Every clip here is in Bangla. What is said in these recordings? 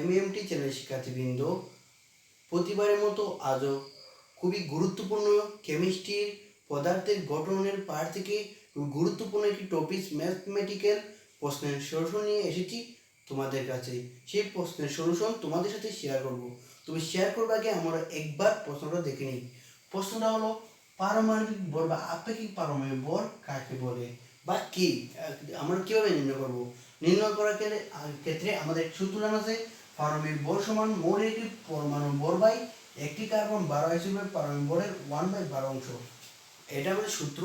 এমএমটি চ্যানেল শিক্ষার্থীবৃন্দ, প্রতিবারের মতো আজও খুবই গুরুত্বপূর্ণ কেমিস্ট্রির পদার্থের গঠনের পাঠ থেকে গুরুত্বপূর্ণ একটি টপিক ম্যাথমেটিক্যাল প্রশ্নের সলিউশন নিয়ে এসেছি তোমাদের কাছে। সেই প্রশ্নের সলিউশন তোমাদের সাথে শেয়ার করব। তুমি শেয়ার করবে আগে আমরা একবার প্রশ্নটা দেখে নিই। প্রশ্নটা হলো, পারমাণবিক ভর বা আপেক্ষিক পারমাণবিক ভর কাকে বলে বা কি, আমরা কিভাবে নির্ণয় করব? নির্ণয় করার ক্ষেত্রে আমাদের সূত্র জানা আছে, পারমাণবিক ভর সমান মৌলের একটি পরমাণু ভর বাই একটি কার্বন 12 হিসেবে পারমাণবিক ভরের 1/12 অংশ। এটা আমাদের সূত্র।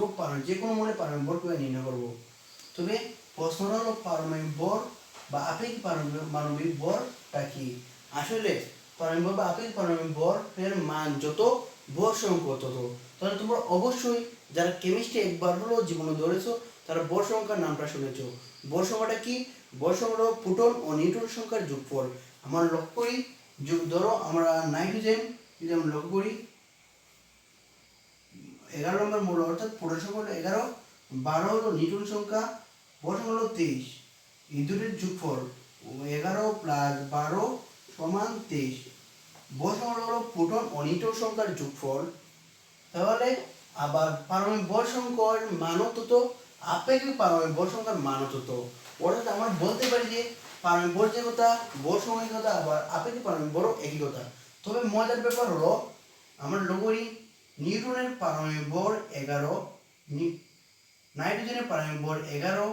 যে কোনো মৌলের পারমাণবিক ভর কিভাবে নির্ণয় করব। তবে প্রশ্নটা হলো, পারমাণবিক ভর বা আপেক্ষিক পারমাণবিক ভরটা কি? আসলে পারমাণবিক ভর বা আপেক্ষিক পারমাণবিক ভরের মান যত, ভর সংখ্যা তত। তাহলে তোমরা অবশ্যই যারা কেমিস্ট্রি একবার হলেও জীবনে ধরেছো তারা ভর সংখ্যার নামটা শুনেছো। ভর সংখ্যাটা কি? ভর সংখ্যাটা প্রোটন ও নিউট্রন সংখ্যার যোগফল। আমরা লক্ষ্য করি, ধরো আমরা নাইট্রোজেন যদি আমরা লক্ষ্য করি, 11 নম্বর মৌল অর্থাৎ প্রোটন সংখ্যা হলো 11, 12 হলো নিউট্রন সংখ্যা, ভর সংখ্যা হলো 23। এই দুটোর যোগফল 11 + 12 = 23। ভর সংখ্যা হলো প্রোটন ও নিউট্রন সংখ্যার যোগফল। তাহলে আবার পারমাণবিক ভর সংখ্যার মানও তত, আপেক্ষিক পারমাণবিক ভর সংখ্যার মানও তত। অর্থাৎ আমরা বলতে পারি যে পারমাণবিক ভর যে কথা, ভর সংখ্যা কথা, আবার আপেক্ষিক পারমাণবিক ভরও একই কথা। তবে মজার ব্যাপার হলো, আমরা লক্ষ্য করি নিউট্রনের পারমাণবিক ভর 11, নাইট্রোজেনের পারমাণবিক ভর 11,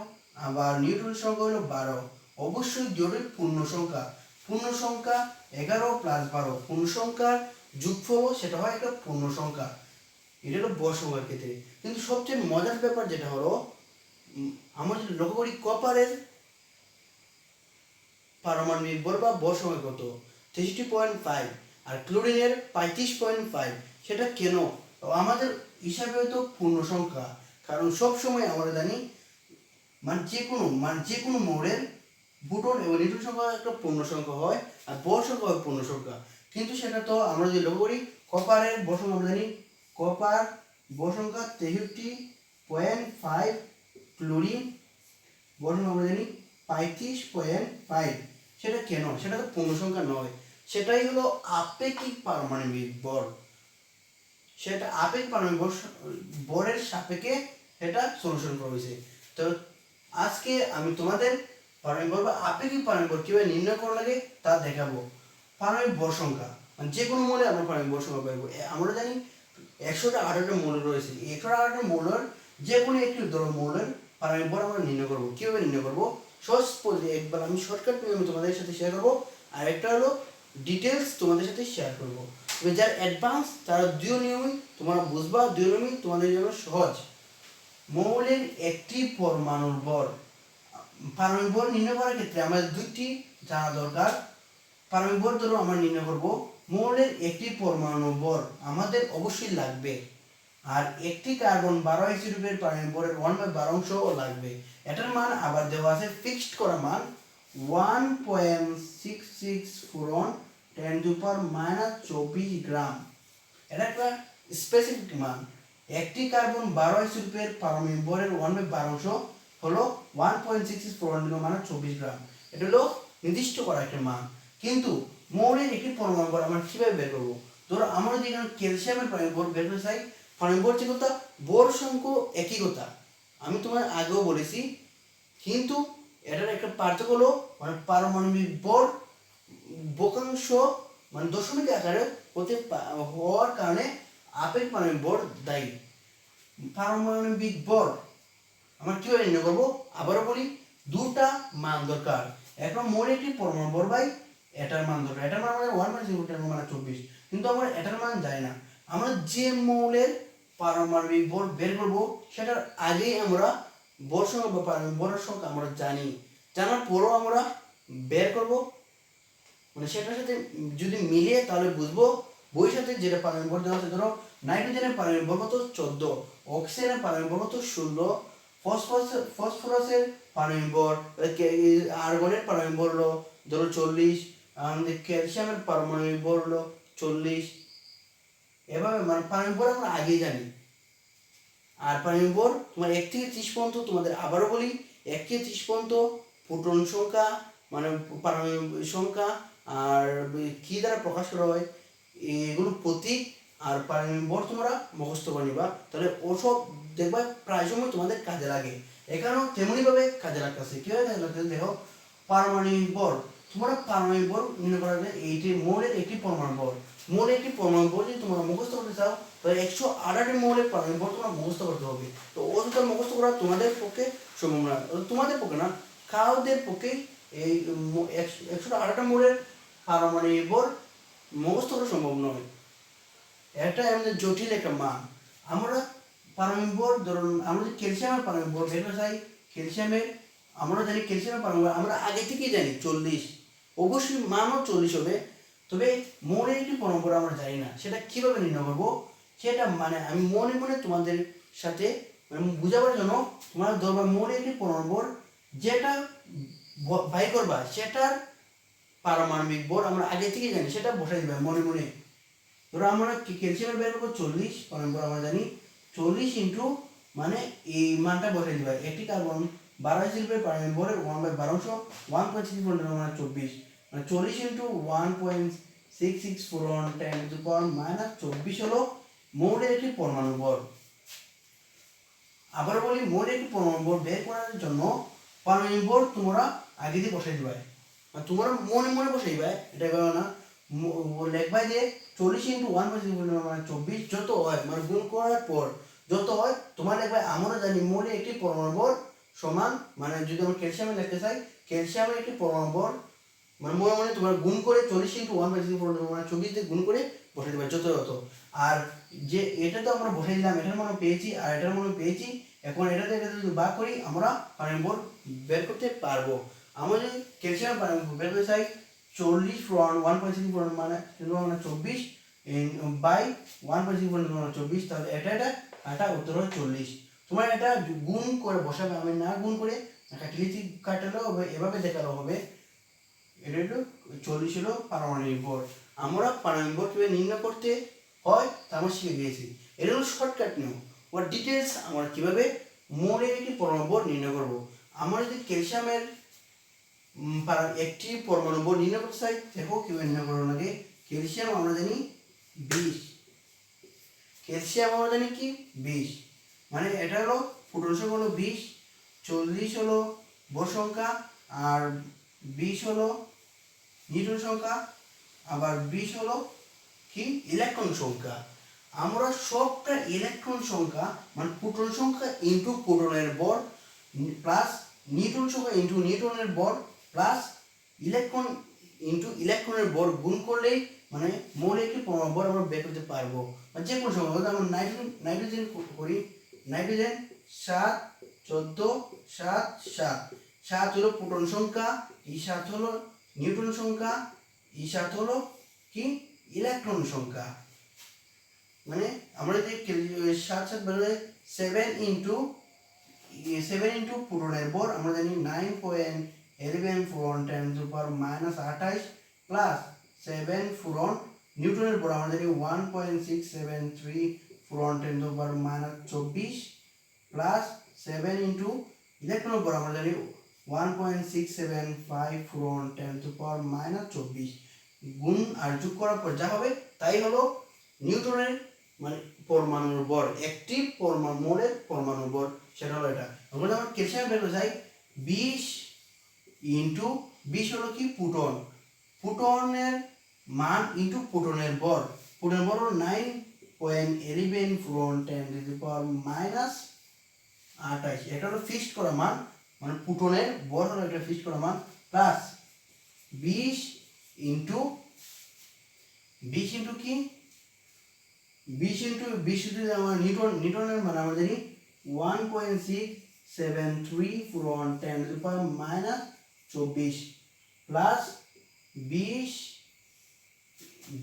আবার নিউট্রন সংখ্যা হলো 12। অবশ্যই দুটোই পূর্ণ সংখ্যা। পূর্ণ সংখ্যা 11 + 12 পূর্ণ সংখ্যার যোগফল, সেটা হয় একটা পূর্ণ সংখ্যা। এটা হলো ভর সংখ্যার ক্ষেত্রে। কিন্তু সবচেয়ে মজার ব্যাপার যেটা হলো, আমরা যদি লক্ষ্য করি কপারের পারমাণবিক ভর বা ভর সংখ্যা কত, 63.5, আর ক্লোরিনের 35.5। সেটা কেন? আমাদের হিসাবে তো পূর্ণ সংখ্যা, কারণ সব সময় আমরা জানি যে কোনো মৌলের প্রোটন এবং নিউট্রন সংখ্যা একটা পূর্ণ সংখ্যা হয়, আর ভর সংখ্যা হয় পূর্ণ সংখ্যা। কিন্তু সেটা তো আমরা যদি লক্ষ্য করি, কপারের ভর সংখ্যা আমরা জানি, কপার ভর সংখ্যা 63.5, ক্লোরিন ভর সংখ্যা আমরা জানি 35.5। সেটা কেন? সেটা তো পূর্ণ সংখ্যা নয়, সেটাই হলো আপেক্ষিক পারমাণবিক ভর। সেটা আপেক্ষিক পারমাণবিক ভরের সাপেক্ষে এটা সলিউশন করা হয়েছে। তো আজকে আমি তোমাদের পারমাণবিক ভর বা আপেক্ষিক পারমাণবিক ভর কিভাবে নির্ণয় করা লাগে তা দেখাবো। পারমাণবিক ভর সংখ্যা যে কোনো মৌলে আমরা পারমাণবিক ভর সংখ্যা পাবো। আমরা জানি 118টা মৌল রয়েছে। 118টা মৌলের যে কোনো একটি মৌলের পারমাণবিক ভর আমরা নির্ণয় করবো। কিভাবে নির্ণয় করবো? সহজ পদ্ধতি একবার আমি শর্টকাট নিয়ম তোমাদের সাথে শেয়ার করবো, আর একটা হলো ডিটেলস তোমাদের সাথে শেয়ার করবো। তবে যারা অ্যাডভান্স তারা দুই নিয়মই তোমরা বুঝবা, দুই নিয়মই তোমাদের জন্য সহজ। মৌলের একটি পরমাণুর ভর, পারমাণবিক ভর নির্ণয় করার ক্ষেত্রে আমাদের দুইটি জানা দরকার। পারমাণবিক ভর ধরো আমরা নির্ণয় করব, মৌলের একটি পরমাণু ভর আমাদের অবশ্যই লাগবে, আর একটি কার্বন 12 হিসেবে পারমাণবিক ভরের 1/12 অংশও লাগবে। এটার মান আবার দেওয়া আছে, ফিক্সড করা মান 1.664 10⁻⁻24 গ্রাম। এটা একটা স্পেসিফিক মান। একটি কার্বন 12 হিসেবের পারমাণবিক ভরের 1/12 অংশ হলো 1.664 10⁻24 গ্রাম। এটা হলো নির্দিষ্ট করা একটা মান। কিন্তু মৌলের একটি পরমাণু ভর আমরা কিভাবে বের করবো? ধরো আমরা যদি এখানে ক্যালসিয়ামের পারমাণবিক ভর বের করতে চাই, পারমাণবিক ভর যে কথা, ভর সংখ্যা একই কথা, আমি তোমার আগেও বলেছি। কিন্তু এটার একটা পার্থক্য হলো, পারমাণবিক ভর বকাংশ দশমিক আকারে হওয়ার কারণে আপেক্ষিক পারমাণবিক ভর দায়ী। পারমাণবিক ভর আমরা কিভাবে নির্ণয় করবো? আবারও বলি, দুটা মান দরকার। এখন মৌলের একটি পরমাণু ভর বাই এটার মান দরকার। এটার মান আমাদের 1/24, কিন্তু আমরা এটার মান জানি না। আমরা যে মৌলের পারমাণবিক ভর বের করবো সেটার আগেই আমরা ভর সংখ্যা বা পারমাণবিক ভরের সংখ্যা আমরা জানি। জানার পরও আমরা বের করব, সেটার সাথে যদি মিলিয়ে তাহলে বুঝবো। বইয়ের সাথে যেটা পারমাণবিক ভর দেওয়া আছে, ধরো নাইট্রোজেনের পারমাণবিক ভর কত 14, অক্সিজেনের পারমাণবিক ভর কত 16, ফসফরাসের পারমাণবিক ভর, আর্গনের পারমাণবিক ভর হলো ধরো 40, আমাদের ক্যালসিয়ামের পারমাণবিক ভর হলো 40। এভাবে পারমাণবিক ভর আমরা আগেই জানি। আর পারমাণবিক ভর তোমার 1 থেকে 30 পর্যন্ত, তোমাদের আবারও বলি 1 থেকে 30 পর্যন্ত প্রোটন সংখ্যা, মানে পারমাণবিক সংখ্যা আর কি দ্বারা প্রকাশ করা হয় এগুলো প্রতীক আর পারমাণবিক ভর তোমরা মুখস্থ করে নিবা, তাহলে ওসব দেখবা প্রায় সময় তোমাদের কাজে লাগে। এখানেও তেমনিভাবে কাজে লাগতেছে। কীভাবে কাজে লাগতেছে দেখো, পারমাণবিক ভর তোমরা পারমাণবিক ভর নির্ণয় করা যায় এইটি মৌলের একটি পরমাণু ভর। মৌলের একটি পরমাণু ভর যদি তোমরা মুখস্থ করতে চাও তাহলে 108টি মৌলের পারমাণবিক ভর তোমরা মুখস্থ করতে হবে। তো ওটা মুখস্থ করা তোমাদের পক্ষে সম্ভব না, তোমাদের পক্ষে না, কাউদের পক্ষে এই 108টা মৌলের পারমাণবিক ভর মুখস্থ করা সম্ভব নয়। এটা এমনি জটিল একটা মান। আমরা পারমাণবিক ভর ধরুন আমরা যদি ক্যালসিয়ামের পারমাণবিক ভর বের করতে চাই, ক্যালসিয়ামের আমরা জানি ক্যালসিয়ামের পারমাণবিক ভর আমরা আগে থেকেই জানি 40, অবশ্যই মানও 40 হবে। তবে মৌলের একটি পরমাণু ভর আমরা জানি না, সেটা কিভাবে নির্ণয় করবো সেটা মানে আমি মনে মনে তোমাদের সাথে মানে বোঝাবার জন্য তোমরা ধরবা মৌলের একটি পরমাণু ভর যেটা বাই করবা সেটার পারমাণবিক ভর আমরা আগে থেকেই জানি, সেটা বসাই দিবা মনে মনে। ধরো আমরা ক্যালসিয়ামের বের করবো 40 পারমাণবিক ভর আমরা জানি 40 ইন্টু মানে এই মানটা বসাই দিবা। একটি কার্বন 12 হিসেবে পারমাণবিক ভরের 1/12 1.64 মানে 24 মানে 40 ইন্টু 1.664 10⁻⁻24 হলো মৌলের একটি পরমাণু ভর। আবার বলি মৌলের একটি পরমাণু ভর বের করার জন্য পারমাণবিক ভর তোমরা আগে দিয়ে বসাই দিবা, তোমরা মনে মনে বসাইবা, এটা এভাবে না লেখবাই দিয়ে 40 ইন্টু 1.6 মানে 24 যত হয় মানে গুণ করার পর যত হয় তোমার লেখবাই। আমরা জানি মৌলের একটি পরমাণু ভর সমান মানে যদি আমরা ক্যালসিয়ামে লিখতে চাই ক্যালসিয়ামের একটি পরমাণু ভর মানে মনে মনে তোমরা গুণ করে 40 ইন্টু 1/6 মানে 24 দিয়ে গুণ করে বসাই দিবা যত যত। আর যে এটা তো আমরা বসাই দিলাম, এটার মান পেয়েছি আর এটার মান পেয়েছি, এখন এটাতে এটা যদি ভাগ করি আমরা পারমাণবিক ভর বের করতে পারবো। আমরা যদি ক্যালসিয়াম পারমাণবিক ভর বের করতে চাই 40 ফ্রম 1.6 মানে 24 বাই 1.6 মানে 24, তাহলে এটা উত্তর হয় 40। তোমরা এটা গুণ করে বসাবে, আমি না গুণ করে কাটলিটি কাটালেও হবে, এভাবে দেখালেও হবে। এটা হলো 40 হলো পারমাণবিক ভর। আমরা পারমাণবিক ভর কিভাবে নির্ণয় করতে হয় তা আমরা শিখে গিয়েছি। এটা হলো শর্টকাট নিয়ম। ওর ডিটেলস আমরা কিভাবে মৌলের একটি পরমাণু ভর নির্ণয় করব। আমরা যদি ক্যালসিয়ামের একটি পরমাণু ভর নির্ণয় করতে চাই দেখো কিভাবে নির্ণয় করবো লাগে। ক্যালসিয়াম আমরা জানি 20, ক্যালসিয়াম আমরা জানি কি 20 মানে এটা হলো প্রোটন সংখ্যা হলো 20, 40 হলো ভর সংখ্যা আর 20 হলো নিউট্রন সংখ্যা, আবার 20 হলো কি ইলেকট্রন সংখ্যা। আমরা সবটা ইলেকট্রন সংখ্যা মানে প্রোটন সংখ্যা ইনটু প্রোটনের ভর প্লাস নিউট্রন সংখ্যা ইনটু নিউট্রনের ভর প্লাস ইলেকট্রন ইনটু ইলেকট্রনের ভর গুণ করলেই মানে মৌলের একটি পরমাণু ভর আমরা বের করতে পারবো। যে কোনো সংখ্যা আমরা নাইট্রোজেন করি, নাইট্রোজেন 7 14 7 7 7 হলো প্রোটন সংখ্যা, এই 7 হলো নিউট্রন সংখ্যা, এই 7 হলো কি ইলেকট্রন সংখ্যা। মানে আমরা যদি 7 7 বলে 7 ইন্টু প্রোটনের ভর আমরা জানি 9.11 ফুরন 10⁻⁻28 প্লাস 7 ফুরন নিউটনের ভর আমরা জানি 1.673 ফুরন 10⁻⁻24 প্লাস 7 ইন্টু ইলেকট্রনের ভর আমরা জানি 1.675 ফুরন 10⁻⁻24 গুণ আর যোগ করার পর যা হবে তাই হলো নিউটনের মানে পরমাণুর ভর, একটি পরমাণু মৌলের পরমাণুর ভর সেটা হলো এটা। আমরা যখন ক্যালসিয়াম বের করতে চাই 20 ইন্টু 20 হলো কি প্রোটন, প্রোটনের মান ইন্টু প্রোটনের ভর, প্রোটনের ভর হলো 9.11 ফুরন 10⁻⁻28, এটা হলো ফিক্সড করা মান মানে প্রোটনের ভর হলো এটা ফিক্সড করা মান প্লাস 20 ইন্টু কি 20 ইন্টু 20 যদি আমরা নিউটনের মান আমরা জানি 1.673 ফুরন 10⁻⁻24 প্লাস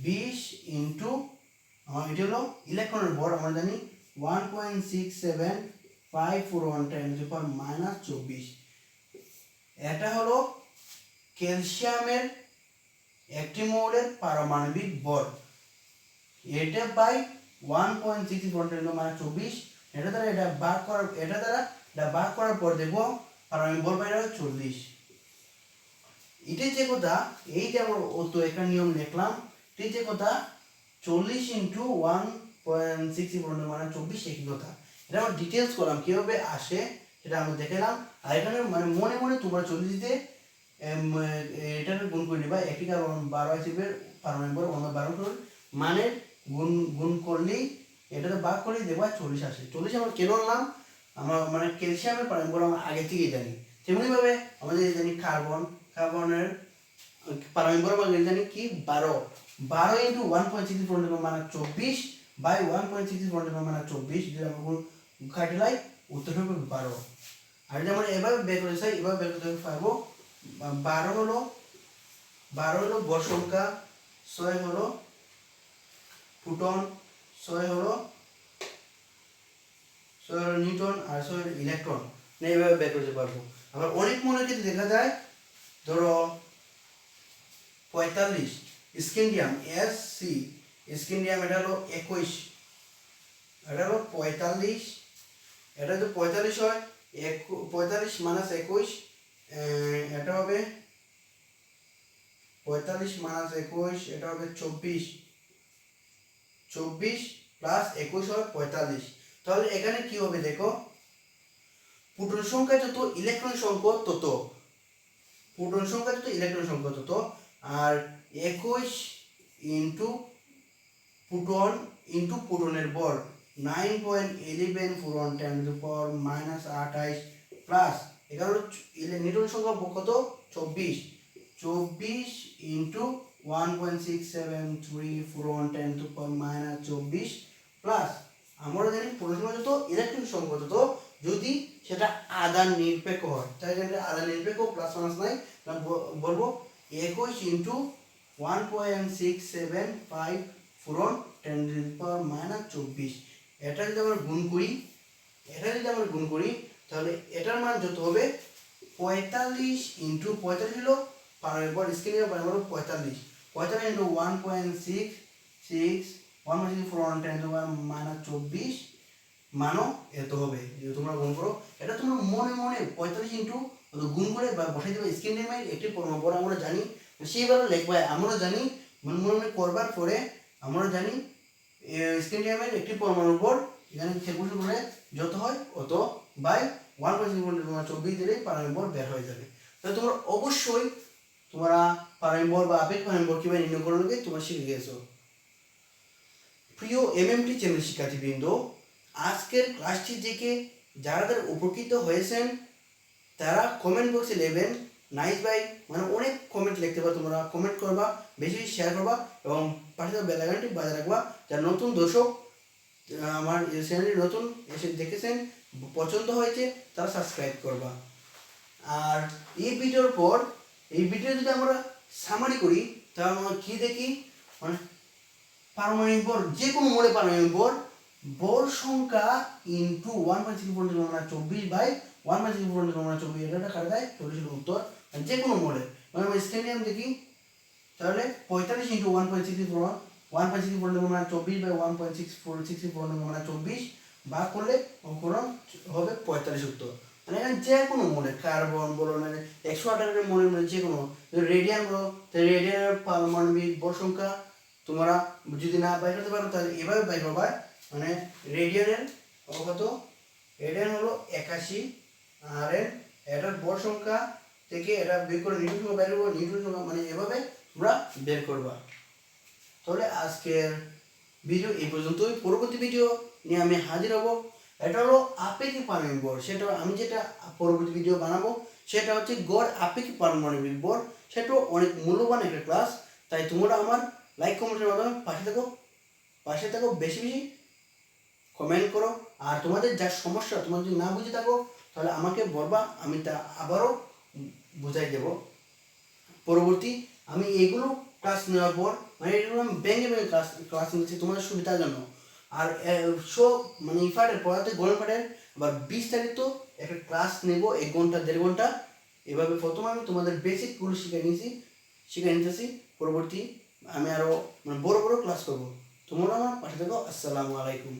20 ইন্টু এটা হলো ইলেকট্রনের ভর আমরা জানি 1.675 ফুরন 10⁻⁻24। এটা হলো ক্যালসিয়ামের একটি মৌলের পারমাণবিক ভর, এটা বাই 1.6 মানে 24, এটা দ্বারা এটা ভাগ করার পর দেখবো পারমাণবিক ভর বাইরে 40। এটাই যে কথা, এই যে আমরা তো একটা নিয়ম লিখলাম, এটাই যে কথা 40 ইন্টু 1.6 মানে 24 একই কথা। এটা আমরা ডিটেলস করলাম কিভাবে আসে সেটা আমরা দেখালাম। আর এখানে মানে মনে মনে তোমরা 40 দিয়ে এটাকে গুণ করে নিবা, একটি কার্বন 12 হিসেবে পারমাণবিক ভর 1/12 মানে গুণ গুণ করলেই এটাতে ভাগ করলেই দেখবা 40 আসে। 40 আমরা কেন আনলাম, আমরা মানে ক্যালসিয়ামের পারমাণবিক ভর আমরা আগে থেকেই জানি। তেমনিভাবে আমাদের জানি কার্বনের পারমাণবিক ভর আমরা জানি কি 12 ইন্টু 1.64 মানে 24 বাই 1.64 মানে 24, যদি আমরা কাটিলাই উত্তর হবে 12। আর যদি আমরা এভাবে বের করতে চাই, এভাবে বের করতে পারবো। 12 হলো ভর সংখ্যা, 6 হলো প্রোটন, 6 হলো নিউটন, আর 6 হলো ইলেকট্রন। এইভাবে বের করতে পারবো। আবার অনেক মনে ক্ষেত্রে দেখা যায়, ধরো 45 স্ক্যান্ডিয়াম SC, স্ক্যান্ডিয়াম এটা হলো 21, এটা হলো 45, এটা যদি 45 হয় 45 মাইনাস 21, এটা হবে 45 মাইনাস 21, এটা হবে 24, 24 প্লাস 21 হয় 45। তাহলে এখানে কি হবে দেখো, প্রোটন সংখ্যা যত ইলেকট্রন সংখ্যা তত, প্রোটন সংখ্যা যত ইলেকট্রন সংখ্যা তত। আর 21 ইন্টু প্রোটন ইন্টু প্রোটনের ভর 9.11 প্রোটন 10⁻⁻28 প্লাস এখানে নিউটন সংখ্যা কত 24, 24 ইন্টু 1.673 প্রোটন 10⁻⁻24 প্লাস আমরা জানি প্রোটন সংখ্যা যত ইলেকট্রন সংখ্যা তত, যদি সেটা আধান নিরপেক্ষ হয় তাহলে এখানে আধান নিরপেক্ষ প্লাস মাইনাস নাই, বলবো 21 ইন্টু 1.675 ফুরন 10⁻⁻24। এটা যদি আমরা গুণ করি, তাহলে এটার মান যত হবে 45 ইন্টু 45 হলো পারমাণবিক ভর, স্কেলের পারমাণবিক ভর 45, 45 ইন্টু 1.66 ফুরন 10⁻⁻24 মানও এত হবে। তোমরা গুণ করো, এটা তোমরা মনে মনে 45 ইন্টু গুণ করে বা বসাই দেবে। স্কেলের একটি পারমাণবিক ভর আমরা জানি, সেইভাবে লিখবা, আমরা জানি মনে মনে করবার পরে আমরা জানি স্ক্যান্ডিয়ামের একটি পরমাণুর ভর এখানে খেলকুশ করে যত হয় অত বাই 1.24 দিলেই পারমাণবিক ভর বের হয়ে যাবে। তাহলে তোমরা অবশ্যই তোমরা পারমাণবিক ভর বা আপেক্ষিক পারমাণবিক ভর কিভাবে নির্ণয় করবে তোমরা শিখে গেছো। প্রিয় এমএমটি চ্যানেল শিক্ষার্থীবৃন্দ, আজকের ক্লাসটি থেকে যারা উপকৃত হয়েছেন তারা কমেন্ট বক্সে লিখবেন নাইস ভাই, মানে অনেক কমেন্ট লিখতে পারো, তোমরা কমেন্ট করবা, বেশি বেশি শেয়ার করবা এবং পাশে বেল আইকনটি বাজিয়ে রাখবা। যারা নতুন দর্শক আমার চ্যানেলটি নতুন এসে দেখেছেন, পছন্দ হয়েছে তারা সাবস্ক্রাইব করবা। আর এই ভিডিওর পর এই ভিডিও যদি আমরা সামারি করি তাহলে আমরা কী দেখি, মানে পারমাণবিক ভর যে কোনো মোড়ে পারমাণবিক ভর সংখ্যা ইন্টু 1.6 বাই 1.6 এটা কাটা যায় 40 উত্তর যে কোনো মোড়ে। মানে আমরা স্ক্যান্ডিয়াম দেখি, তাহলে 45 ইন্টু 1.6 1.6 বাই 1.6 ভাগ করলে অঙ্করণ হবে 45 উত্তর। মানে এখানে যে কোনো মোড়ে কার্বন বলো, মানে 118 মোড়ের মধ্যে যে কোনো রেডিয়ান বলো, তাহলে রেডিয়ানের পারমাণবিক ভর সংখ্যা তোমরা যদি না বাইর করতে পারো তাহলে এভাবে বাইর করবা। মানে রেডিয়ানের কত, রেডিয়ান হলো 81, আর এটার ভর সংখ্যা থেকে এটা বের করে নিউটন সংখ্যা বের করবো, নিউটন সংখ্যা মানে এভাবে তোমরা বের করবা। তাহলে আজকের ভিডিও এই পর্যন্তই। পরবর্তী ভিডিও নিয়ে আমি হাজির হব। এটা হলো আপেক্ষিক পারমাণবিক ভর, সেটা আমি যেটা পরবর্তী ভিডিও বানাবো সেটা হচ্ছে গড় আপেক্ষিক পারমাণবিক ভর। সেটাও অনেক মূল্যবান একটা ক্লাস, তাই তোমরা আমার লাইক কমেন্টের মাধ্যমে পাশে থাকো, বেশি বেশি কমেন্ট করো। আর তোমাদের যা সমস্যা তোমরা যদি না বুঝে থাকো তাহলে আমাকে বলবা, আমি তা আবারও বুঝাই দেব। পরবর্তী আমি এইগুলো ক্লাস নেওয়ার পর মানে এগুলো আমি ব্যাঙ্গে ক্লাস নিচ্ছি তোমাদের সুবিধার জন্য। আর মানে ইফার্টের পড়াতে গরম পাঠের আবার বিস্তারিত একটা ক্লাস নেব 1 ঘন্টা 1.5 ঘন্টা। এভাবে প্রথমে আমি তোমাদের বেসিকগুলো শিখে নিতেছি। পরবর্তী আমি আরও মানে বড় ক্লাস করবো। তোমরা আমার পাশে থাকো। আসসালামু আলাইকুম।